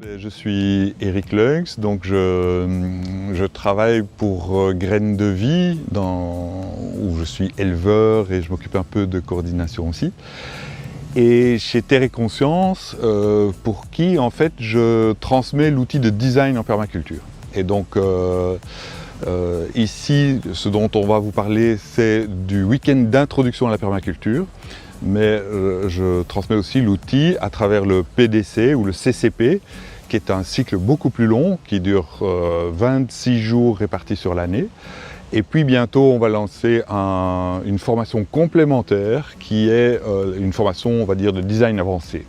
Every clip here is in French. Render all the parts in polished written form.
Je suis Eric Leux, donc je travaille pour Graines de Vie, où je suis éleveur et je m'occupe un peu de coordination aussi. Et chez Terre et Conscience, pour qui en fait je transmets l'outil de design en permaculture. Et donc ici, ce dont on va vous parler, c'est du week-end d'introduction à la permaculture. Mais je transmets aussi l'outil à travers le PDC ou le CCP, qui est un cycle beaucoup plus long, qui dure 26 jours répartis sur l'année. Et puis bientôt, on va lancer une formation complémentaire qui est une formation, on va dire, de design avancé.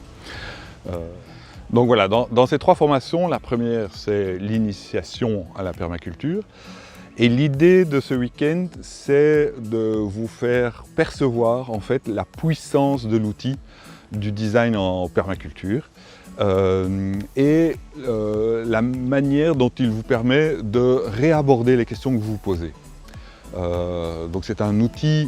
Donc voilà, dans ces trois formations, la première, c'est l'initiation à la permaculture. Et l'idée de ce week-end, c'est de vous faire percevoir en fait la puissance de l'outil du design en permaculture et la manière dont il vous permet de réaborder les questions que vous vous posez. Donc c'est un outil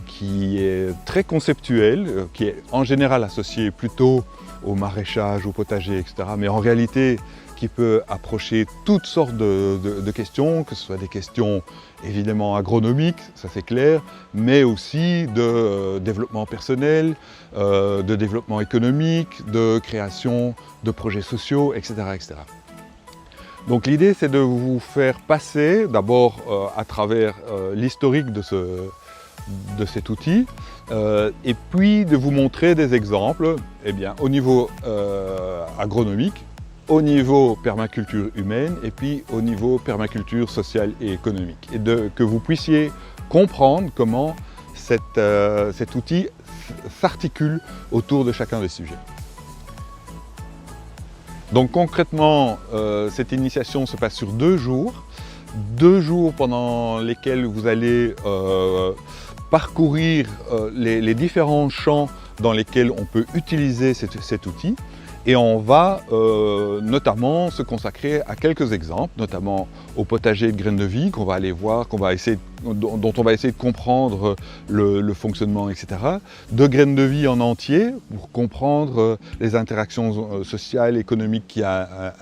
qui est très conceptuel, qui est en général associé plutôt au maraîchage, au potager, etc. Mais en réalité, qui peut approcher toutes sortes de questions, que ce soit des questions évidemment agronomiques, ça c'est clair, mais aussi de développement personnel, de développement économique, de création de projets sociaux, etc. etc. Donc l'idée c'est de vous faire passer d'abord à travers l'historique de cet outil et puis de vous montrer des exemples au niveau agronomique, au niveau permaculture humaine et puis au niveau permaculture sociale et économique. Et que vous puissiez comprendre comment cet outil s'articule autour de chacun des sujets. Donc concrètement, cette initiation se passe sur 2 jours. 2 jours pendant lesquels vous allez parcourir les différents champs dans lesquels on peut utiliser cet outil. Et on va notamment se consacrer à quelques exemples, notamment au potager de Graines de Vie qu'on va aller voir, dont on va essayer de comprendre le fonctionnement, etc. De Graines de Vie en entier, pour comprendre les interactions sociales, économiques qu'il y a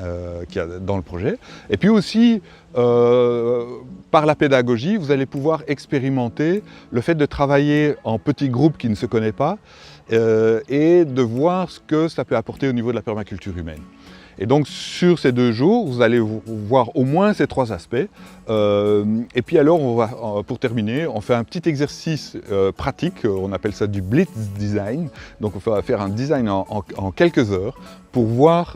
dans le projet. Et puis aussi, par la pédagogie, vous allez pouvoir expérimenter le fait de travailler en petits groupes qui ne se connaissent pas, et de voir ce que ça peut apporter au niveau de la permaculture humaine. Et donc sur ces 2 jours, vous allez voir au moins ces 3 aspects. Et puis alors, pour terminer, on fait un petit exercice pratique, on appelle ça du blitz design. Donc on va faire un design en quelques heures pour voir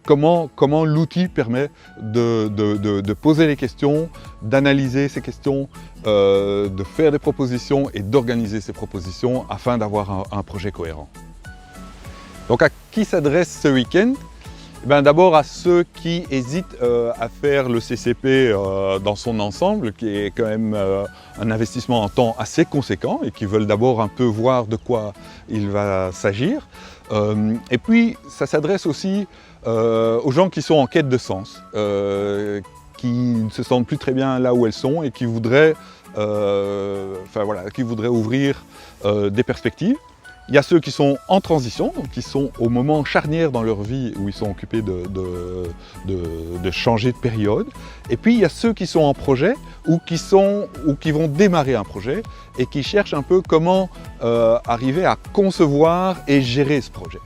comment l'outil permet de poser les questions, d'analyser ces questions, de faire des propositions et d'organiser ces propositions afin d'avoir un projet cohérent. Donc à qui s'adresse ce week-end? D'abord à ceux qui hésitent à faire le CCP dans son ensemble, qui est quand même un investissement en temps assez conséquent et qui veulent d'abord un peu voir de quoi il va s'agir. Et puis ça s'adresse aussi aux gens qui sont en quête de sens, qui ne se sentent plus très bien là où elles sont et qui voudraient, ouvrir des perspectives. Il y a ceux qui sont en transition, donc qui sont au moment charnière dans leur vie où ils sont occupés de changer de période. Et puis il y a ceux qui sont en projet ou qui vont démarrer un projet et qui cherchent un peu comment arriver à concevoir et gérer ce projet.